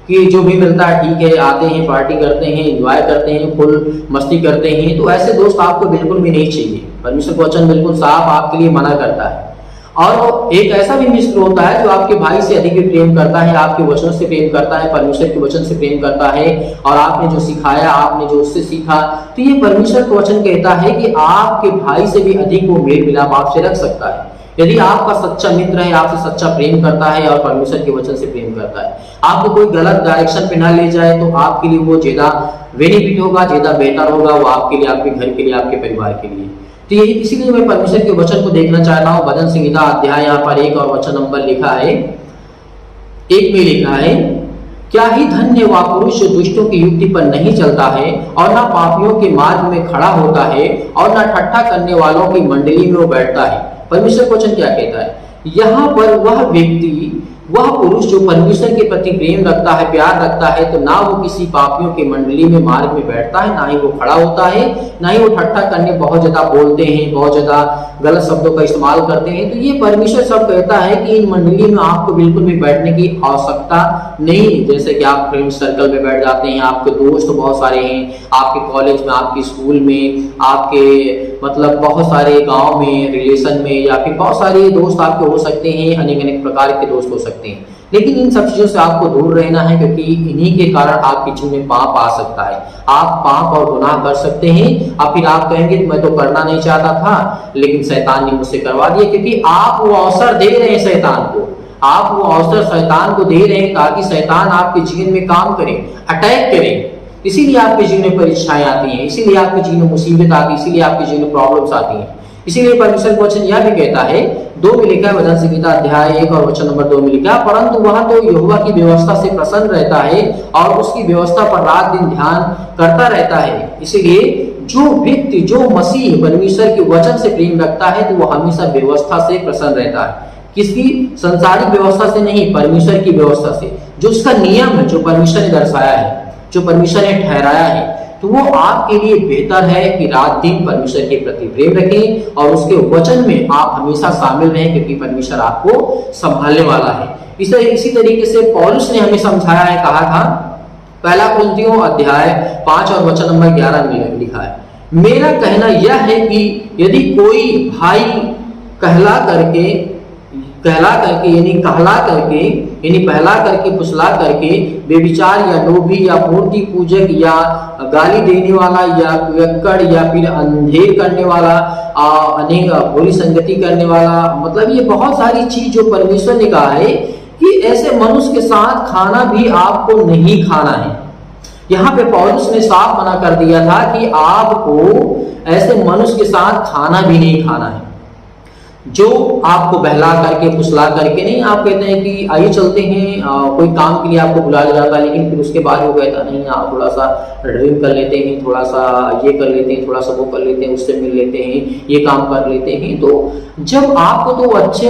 कि जो भी मिलता है ठीक है, आते हैं, पार्टी करते हैं, एंजॉय करते हैं, फुल मस्ती करते हैं। तो ऐसे दोस्त आपको बिल्कुल भी नहीं चाहिए। परमेश्वर का वचन बिल्कुल साफ आपके लिए मना करता है। और एक ऐसा भी मित्र होता है जो आपके भाई से अधिक भी प्रेम करता है, आपके वचनों से प्रेम करता है, परमेश्वर के वचन से प्रेम करता है, और आपने जो सिखाया, आपने जो उससे सीखा, तो ये परमेश्वर का वचन कहता है कि आपके भाई से भी अधिक वो मेल मिलाप आपसे रख सकता है। यदि आपका सच्चा मित्र है, आपसे सच्चा प्रेम करता है और परमेश्वर के वचन से प्रेम करता है, आपको कोई गलत डायरेक्शन पे ना ले जाए, तो आपके लिए वो ज्यादा बेनिफिट होगा, ज्यादा बेहतर होगा, वो आपके लिए, आपके घर के लिए, आपके परिवार के लिए। तो यही इसीलिए मैं परमेश्वर के वचन को देखना चाहता हूँ। भजन संहिता अध्याय यहाँ पर 1 और वचन नंबर लिखा है, 1 में लिखा है, क्या ही धन्य वह पुरुष जो दुष्टों की युक्ति पर नहीं चलता है और ना पापियों के मार्ग में खड़ा होता है और ना ठट्ठा करने वालों की मंडली में वो बैठता है। परमेश्वर का वचन क्या कहता है? यहाँ पर वह व्यक्ति, वह पुरुष जो परमेश्वर के प्रति प्रेम रखता है, प्यार रखता है, तो ना वो किसी पापियों की मंडली में मार्ग में बैठता है, ना ही वो खड़ा होता है, ना ही वो ठट्ठा करने बहुत ज्यादा बोलते हैं, बहुत ज्यादा गलत शब्दों का इस्तेमाल करते हैं। तो ये परमेश्वर सब कहता है कि इन मंडली में आपको बिल्कुल भी बैठने की आवश्यकता नहीं। जैसे कि आप फ्रेंड सर्कल में बैठ जाते हैं, आपके दोस्त बहुत सारे हैं, आपके कॉलेज में, आपके स्कूल में, आपके मतलब बहुत सारे गांव में, रिलेशन में, या फिर बहुत सारे दोस्त आपके हो सकते हैं, अनेक अनेक प्रकार के दोस्त हो सकते हैं। लेकिन इन सब चीजों से आपको दूर रहना है, क्योंकि इन्हीं के कारण आपके जीवन में पाप आ सकता है। आप पाप और गुनाह कर सकते हैं, और फिर आप कहेंगे मैं तो करना नहीं चाहता था, लेकिन शैतान ने मुझसे करवा दिया। क्योंकि आप वो अवसर दे रहे हैं शैतान को, आप वो अवसर शैतान को दे रहे हैं ताकि शैतान आपके जीवन में काम करे, अटैक करे। इसीलिए आपके जीवन में परीक्षाएं आती हैं, इसीलिए आपके जीवन में मुसीबत आती है, इसीलिए आपके जीवन में प्रॉब्लम्स आती हैं। इसीलिए परमेश्वर का वचन यह भी कहता है, 2 में लिखा है, भजन संहिता अध्याय 1 और वचन नंबर 2 में लिखा है, परंतु वह तो यहोवा की व्यवस्था से प्रसन्न रहता है और उसकी व्यवस्था पर रात दिन ध्यान करता रहता है। इसीलिए जो व्यक्ति, जो मसीह परमेश्वर के वचन से प्रेम रखता है, तो वह हमेशा व्यवस्था से प्रसन्न रहता है। किसकी? संसारिक व्यवस्था से नहीं, परमेश्वर की व्यवस्था से। जो उसका नियम है, जो परमेश्वर ने दर्शाया है, जो परमेश्वर ने ठहराया है, तो वो आपके लिए बेहतर है कि रात दिन परमेश्वर के प्रति प्रेम रखें और उसके वचन में आप हमेशा शामिल रहें, क्योंकि परमेश्वर आपको संभालने वाला है। इसी तरीके से पौलुस ने हमें समझाया है, कहा था, पहला कुरिन्थियों अध्याय 5 और वचन नंबर 11 में लिखा है, मेरा कहना यह है कि यदि कोई भाई कहला करके यानी पहला करके फुसला करके बेविचार या लोभी या मूर्ति पूजक या गाली देने वाला या पियक्कड़ या फिर अंधेर करने वाला, अनेक बुरी संगति करने वाला, मतलब ये बहुत सारी चीज जो परमेश्वर ने कहा है कि ऐसे मनुष्य के साथ खाना भी आपको नहीं खाना है। यहाँ पे पौलुस ने साफ मना कर दिया था कि आपको ऐसे मनुष्य के साथ खाना भी नहीं खाना है, जो आपको बहला करके फुसला करके नहीं। आप कहते हैं कि आइए चलते हैं, कोई काम के लिए आपको बुला लिया जाता है, लेकिन फिर उसके बाद वो कहता नहीं, आप थोड़ा सा ड्रिंक कर लेते हैं, थोड़ा सा ये कर लेते हैं, थोड़ा सा वो कर लेते हैं, उससे मिल लेते हैं, ये काम कर लेते हैं। तो जब आपको तो अच्छे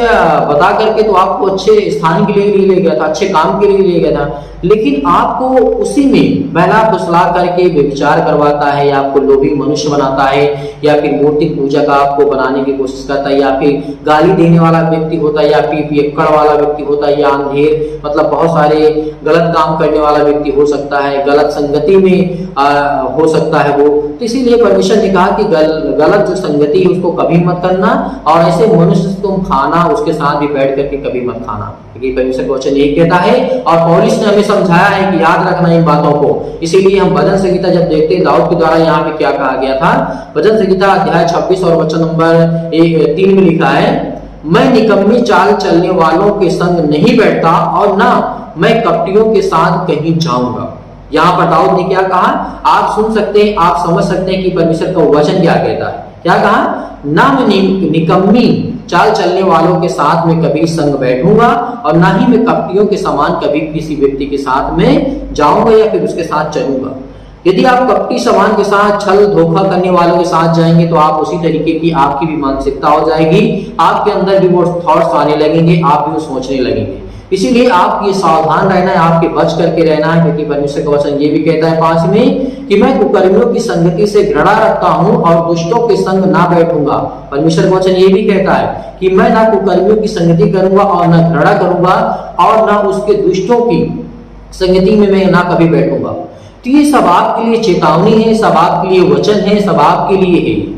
बता करके तो आपको अच्छे स्थान के लिए ले गया था, अच्छे काम के लिए ले गया था, लेकिन आपको उसी में बहला फुसला करके व्यभिचार करवाता है, या आपको लोभी मनुष्य बनाता है, या फिर मूर्ति पूजा का आपको बनाने की कोशिश करता है, या फिर गाली देने वाला व्यक्ति होता है, या फिर पियक्कड़ वाला व्यक्ति होता है, या अंधेर मतलब बहुत सारे गलत काम करने वाला व्यक्ति हो सकता है, गलत संगति में हो सकता है वो। तो इसीलिए परमेश्वर ने कहा कि गलत जो संगति है उसको कभी मत करना, और ऐसे मनुष्य से तुम खाना, उसके साथ भी बैठ करके कभी मत खाना, क्योंकि परमेश्वर का वचन यही कहता है। और पौलुस ने हमें समझाया है कि याद रखना इन बातों को। इसीलिए हम भजन संहिता जब देखते हैं, दाऊद के द्वारा यहाँ पे क्या कहा गया था, भजन संहिता अध्याय 26 और वचन नंबर 3 में लिखा है, मैं निकम्मी चाल चलने वालों के संग नहीं बैठता और ना मैं कपटियों के साथ कहीं जाऊंगा। यहाँ पर दाऊद ने क्या कहा, आप सुन सकते हैं, आप समझ सकते हैं कि परमेश्वर का वचन क्या कहता है। क्या कहा? ना मैं निकम्मी चाल चलने वालों के साथ में कभी संग बैठूंगा, और ना ही मैं कपटियों के समान कभी किसी व्यक्ति के साथ में जाऊंगा या फिर उसके साथ चलूंगा। यदि आप कपटी समान के साथ, छल धोखा करने वालों के साथ जाएंगे, तो आप उसी तरीके की आपकी भी मानसिकता हो जाएगी, आपके अंदर भी वो थॉट्स आने लगेंगे, आप भी वो सोचने लगेंगे। इसीलिए आप ये सावधान रहना है, आपके बच करके रहना है, क्योंकि परमेश्वर का वचन ये भी कहता है 5 में कि मैं कुकर्मियों की संगति से घृणा रखता हूं और दुष्टों के संग ना बैठूंगा। परमेश्वर का वचन ये भी कहता है कि मैं ना कुकर्मियों की संगति करूंगा और ना घृणा करूंगा, और ना उसके दुष्टों की संगति में मैं ना कभी बैठूंगा। तो ये सब आपके लिए चेतावनी है, सब आपके लिए वचन है, सब आपके लिए है।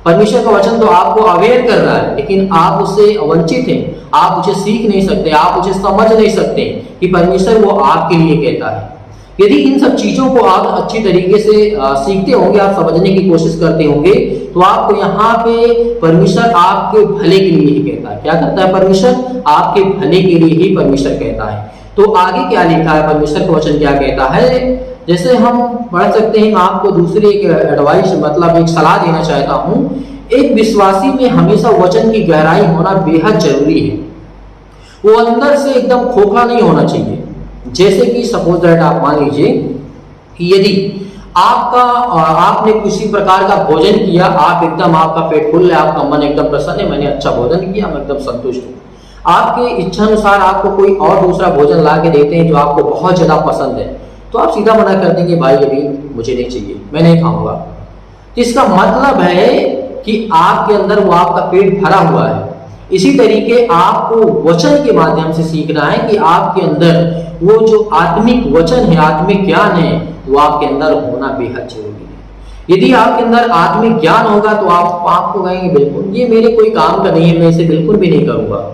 परमेश्वर का वचन तो आपको अवेयर कर रहा है, लेकिन आप उससे वंचित हैं, आप उसे सीख नहीं सकते, आप उसे समझ नहीं सकते कि परमेश्वर वो आपके लिए कहता है। यदि इन सब चीजों को आप अच्छी तरीके से सीखते होंगे, आप समझने की कोशिश करते होंगे, तो आपको यहाँ पे परमेश्वर आपके भले के लिए ही कहता है। क्या करता है परमेश्वर? आपके भले के लिए ही परमेश्वर कहता है। तो आगे क्या लिखा है, परमेश्वर का वचन क्या कहता है, जैसे हम पढ़ सकते हैं। आपको दूसरी एक एडवाइस मतलब एक सलाह देना चाहता हूं। एक विश्वासी में हमेशा वचन की गहराई होना बेहद जरूरी है। वो अंदर से एकदम खोखला नहीं होना चाहिए। जैसे कि सपोज दैट आप मान लीजिए कि यदि आपने किसी प्रकार का भोजन किया, आप एकदम आपका पेट फुल है, आपका मन एकदम प्रसन्न है, मैंने अच्छा भोजन किया, मैं एकदम संतुष्ट हूँ। आपके इच्छा अनुसार आपको कोई और दूसरा भोजन ला के देते हैं जो आपको बहुत ज्यादा पसंद है, तो आप सीधा मना कर देंगे, भाई अभी मुझे नहीं चाहिए, मैं नहीं खाऊंगा। तो इसका मतलब है कि आपके अंदर वो आपका पेट भरा हुआ है। इसी तरीके आपको वचन के माध्यम से सीखना है कि आपके अंदर वो जो आत्मिक वचन है, आत्मिक ज्ञान है, वो आपके अंदर होना बेहद जरूरी है। यदि आपके अंदर आत्मिक ज्ञान होगा तो आप पाप को कहेंगे बिल्कुल ये मेरे कोई काम का नहीं है, मैं इसे बिल्कुल भी नहीं करूंगा।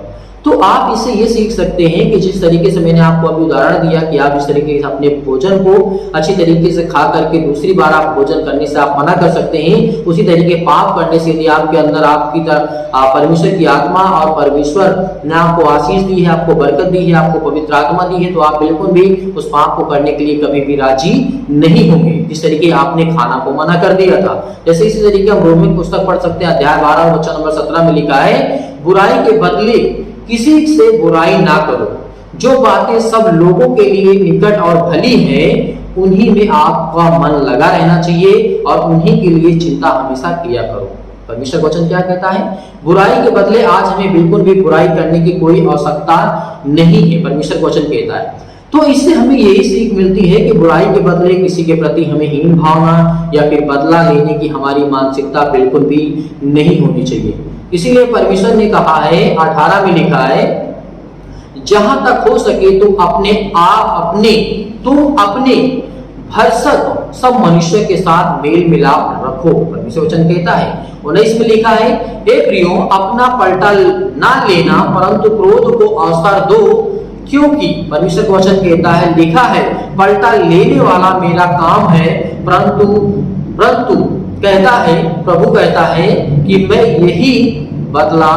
तो आप इससे ये सीख सकते हैं कि जिस तरीके से मैंने आपको अभी उदाहरण दिया कि आप इस तरीके से अपने भोजन को अच्छी तरीके से खा करके दूसरी बार आप भोजन करने से आप मना कर सकते हैं, उसी तरीके पाप करने से यदि आपके अंदर आपकी परमेश्वर की आत्मा और परमेश्वर ने आपको आशीष दी है, आपको बरकत दी है, आपको पवित्र आत्मा दी है, तो आप बिल्कुल भी उस पाप को करने के लिए कभी भी राजी नहीं होंगे, जिस तरीके आपने खाना को मना कर दिया था। जैसे इसी तरीके हम रोमी की पुस्तक पढ़ सकते हैं, अध्याय 12 वचन नंबर 17 में लिखा है, बुराई के बदले किसी से बुराई ना करो, जो बातें सब लोगों के लिए निकट और भली है उन्हीं में आपका मन लगा रहना चाहिए और उन्हीं के लिए चिंता हमेशा किया करो। परमेश्वर वचन क्या कहता है? बुराई के बदले आज हमें बिल्कुल भी बुराई करने की कोई आवश्यकता नहीं है, परमेश्वर वचन कहता है। तो इससे हमें यही सीख मिलती है कि बुराई के बदले किसी के प्रति हमें हीन भावना या फिर बदला लेने की हमारी मानसिकता बिल्कुल भी नहीं होनी चाहिए। इसीलिए परमेश्वर ने कहा है, 18 में लिखा है, जहां तक हो सके तुम अपने भरसक सब मनुष्य के साथ मेल मिलाप रखो, परमेश्वर वचन कहता है। 19 में लिखा है, हे प्रियो अपना पलटा ना लेना परंतु क्रोध को अवसर दो, क्योंकि परमेश्वर का वचन कहता है, लिखा है पलटा लेने वाला मेरा काम है, परंतु कहता है प्रभु कहता है कि मैं यही बदला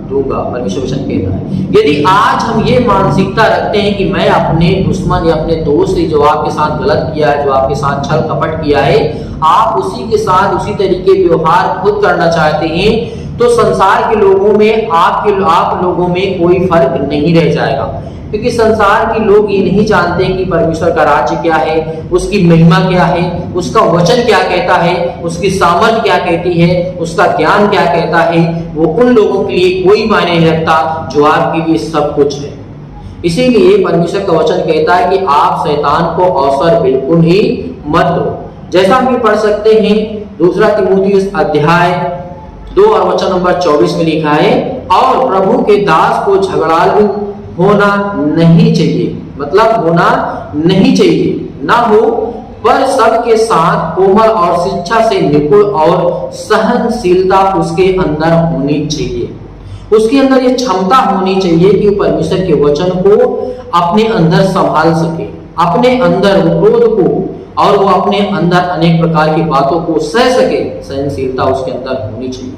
दूंगा, परमेश्वर वचन कहता है। यदि आज हम ये मानसिकता रखते हैं कि मैं अपने दुश्मन या अपने दोस्त जो आपके साथ गलत किया है, जो आपके साथ छल कपट किया है, आप उसी के साथ उसी तरीके व्यवहार खुद करना चाहते हैं, तो संसार के लोगों में आप लोगों में कोई फर्क नहीं रह जाएगा। क्योंकि संसार के लोग ये नहीं जानते कि परमेश्वर का राज्य क्या है, उसकी महिमा क्या है, उसका वचन क्या कहता है, उसकी सामर्थ क्या कहती है, उसका ज्ञान क्या कहता है। वो उन लोगों के लिए कोई मायने नहीं रखता जो आपके लिए सब कुछ है। इसीलिए परमेश्वर का वचन कहता है कि आप शैतान को अवसर बिल्कुल ही मत दो। जैसा हम पढ़ सकते हैं, दूसरा तिमुथियुस अध्याय 2 और वचन नंबर 24 में लिखा है, और प्रभु के दास को झगड़ालू होना नहीं चाहिए, मतलब होना नहीं चाहिए, ना हो, पर सबके साथ कोमल और शिक्षा से निपुण और सहनशीलता उसके अंदर होनी चाहिए। उसके अंदर ये क्षमता होनी चाहिए कि वो परमेश्वर के वचन को अपने अंदर संभाल सके, अपने अंदर वो क्रोध को, और वो अपने अंदर अनेक प्रकार की बातों को सह सके। सहनशीलता उसके अंदर होनी चाहिए,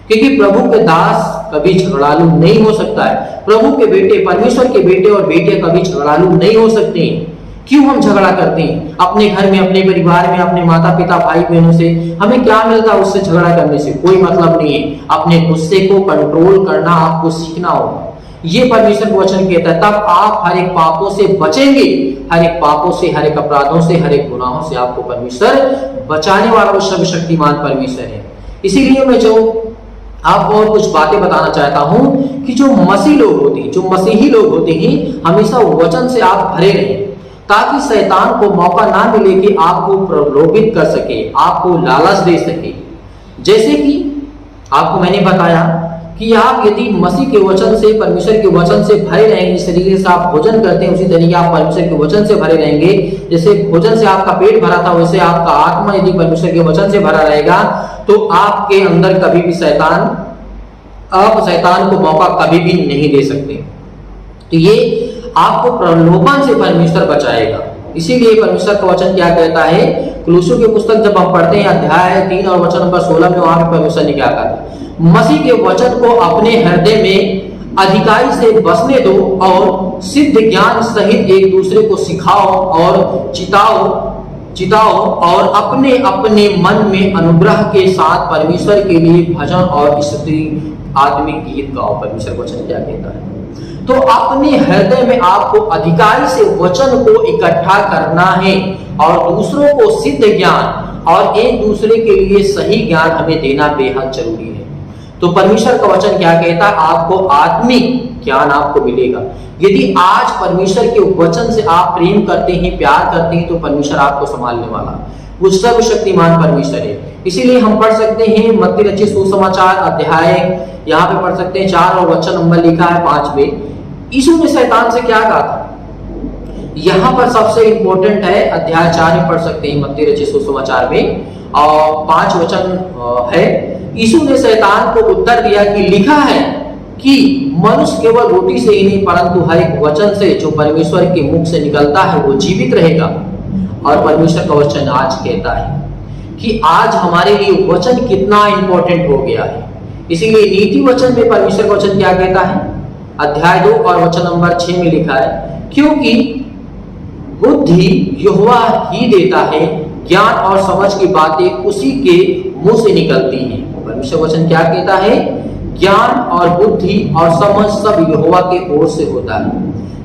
क्योंकि प्रभु के दास कभी झगड़ालू नहीं हो सकता है। प्रभु के बेटे, परमेश्वर के बेटे और बेटे कभी झगड़ालू नहीं हो सकते। क्यों हम झगड़ा करते हैं? अपने घर में, अपने परिवार में, अपने माता पिता भाई बहनों से हमें क्या मिलता है? उससे झगड़ा करने से कोई मतलब नहीं है। अपने गुस्से को कंट्रोल करना आपको सीखना होगा। ये परमेश्वर वचन कहता है, तब आप हर एक पापों से बचेंगे, हर एक पापों से, हर एक अपराधों से, हर एक गुनाहों से आपको परमेश्वर बचाने वाला वो सर्वशक्तिमान परमेश्वर है। इसीलिए मैं जो आपको और कुछ बातें बताना चाहता हूं कि जो मसीही लोग होते हैं, जो मसीही लोग होते हैं, हमेशा वचन से आप भरे रहें, ताकि शैतान को मौका ना मिले कि आपको प्रलोभित कर सके, आपको लालच दे सके। जैसे कि आपको मैंने बताया कि आप यदि मसीह के वचन से, परमेश्वर के वचन से भरे रहेंगे, जिस तरीके से आप भोजन करते हैं उसी तरीके आप परमेश्वर के वचन से भरे रहेंगे। जैसे भोजन से आपका पेट भरा था वैसे आपका आत्मा यदि परमेश्वर के वचन से भरा रहेगा तो आपके अंदर कभी भी आप शैतान को मौका कभी भी नहीं दे सकते। तो ये आपको प्रलोभन से परमेश्वर बचाएगा। इसीलिए परमेश्वर का वचन क्या कहता है, कुलुस्सियों की पुस्तक जब हम पढ़ते हैं अध्याय 3 और वचन नंबर 16 में, वहां पे परमेश्वर ने क्या कहा, मसीह के वचन को अपने हृदय में अधिकारी से बसने दो और सिद्ध ज्ञान सहित एक दूसरे को सिखाओ और चिताओ और अपने अपने मन में अनुग्रह के साथ परमेश्वर के लिए भजन और स्तुति आत्मिक गीत गाओ। परमेश्वर वचन क्या कहता है, तो अपने हृदय में आपको अधिकारी से वचन को इकट्ठा करना है और दूसरों को सिद्ध ज्ञान और एक दूसरे के लिए सही ज्ञान हमें देना बेहद जरूरी है। तो परमेश्वर का वचन क्या कहता है, आपको आत्मिक ज्ञान आपको मिलेगा। यदि आज परमेश्वर के वचन से आप प्रेम करते हैं, प्यार करते हैं, तो परमेश्वर आपको संभालने वाला वो सर्वशक्तिमान परमेश्वर है। इसीलिए हम पढ़ सकते हैं मत्ती रचित सुसमाचार अध्याय, यहाँ पे पढ़ सकते हैं 4 और वचन नंबर लिखा है 5 में। यीशु ने शैतान से क्या कहा था, यहाँ पर सबसे इंपॉर्टेंट है, अध्याय 4 में पढ़ सकते हैं मत्ती रचित सुसमाचार में और 5 वचन है। यीशु ने शैतान को उत्तर दिया कि लिखा है कि मनुष्य केवल रोटी से ही नहीं परंतु हर एक वचन से जो परमेश्वर के मुख से निकलता है वो जीवित रहेगा। और परमेश्वर का वचन आज कहता है कि आज हमारे लिए वचन कितना इंपॉर्टेंट हो गया है। इसीलिए नीति वचन में परमेश्वर का वचन क्या कहता है, अध्याय 2 और वचन नंबर 6 में लिखा है, क्योंकि बुद्धि यहोवा ही देता है, ज्ञान और समझ की बातें उसी के मुंह से निकलती हैं। परमेश्वर वचन क्या कहता है, ज्ञान और बुद्धि और समझ सब यहोवा के ओर से होता है।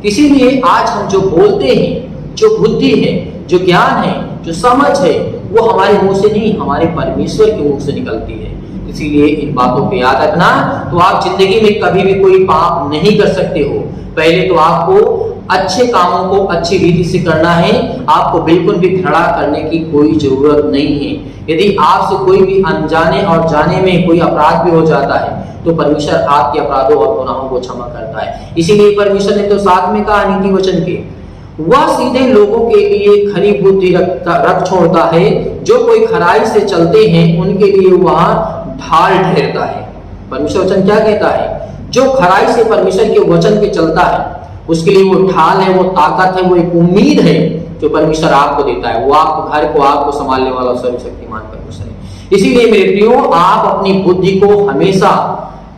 इसीलिए आज हम जो बोलते हैं, जो बुद्धि है, जो ज्ञान है, जो समझ है, वो हमारे मुंह से नहीं, हमारे परमेश्वर के मुंह से निकलती है। इसीलिए इन बातों को याद रखना, तो आप जिंदगी में कभी भी कोई पाप नहीं कर सकते हो। पहले तो आपको अच्छे कामों को अच्छी रीति से करना है, आपको बिल्कुल भी घृणा करने की कोई जरूरत नहीं है। यदि आपसे कोई भी अनजाने और जाने में कोई अपराध भी हो जाता है तो परमेश्वर आपके अपराधों और गुनाहों को क्षमा करता है। इसीलिए परमेश्वर ने तो साथ में कहा नीति वचन के, वह सीधे लोगों के लिए खरी बुद्धि रख छोड़ता है, जो कोई खराई से चलते हैं उनके लिए वह ढाल ठहरता है। परमेश्वर वचन क्या कहता है, जो खराई से परमेश्वर के वचन पे चलता है उसके लिए वो ढाल है, वो ताकत है, वो एक उम्मीद है जो परमेश्वर आपको देता है। वो आपको घर को आपको संभालने वाला सर्वशक्तिमान परमेश्वर है। इसीलिए मेरे प्रियो, आप अपनी बुद्धि को हमेशा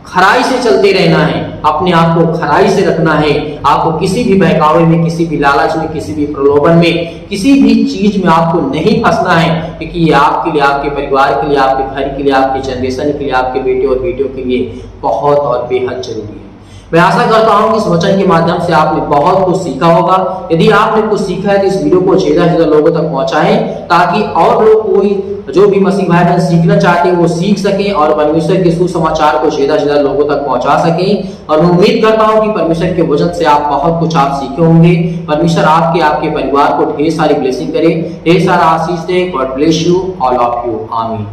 खराई से चलते रहना है, अपने आप को खराई से रखना है। आपको किसी भी बहकावे में, किसी भी लालच में, किसी भी प्रलोभन में, किसी भी चीज में आपको नहीं फंसना है, क्योंकि ये आपके लिए, आपके परिवार के लिए, आपके घर के लिए, आपके जनरेशन के लिए, आपके बेटे और बेटियों के लिए बहुत और बेहद जरूरी है। मैं आशा करता हूं कि इस वचन के माध्यम से आपने बहुत कुछ सीखा होगा। यदि आपने कुछ सीखा है तो इस वीडियो को ज्यादा से ज्यादा लोगों तक पहुंचाएं, ताकि और लोग कोई जो भी मसीह भाई बहन सीखना चाहते हैं वो सीख सकें और परमेश्वर के सुसमाचार को ज्यादा से ज्यादा लोगों तक पहुंचा सकें। और मैं उम्मीद करता हूं कि परमेश्वर के वचन से आप बहुत कुछ आप सीखे होंगे। परमेश्वर आपके परिवार को ढेर सारी ब्लेसिंग करे, ढेर सारा आशीष दे। God bless you, all of you, आमीन।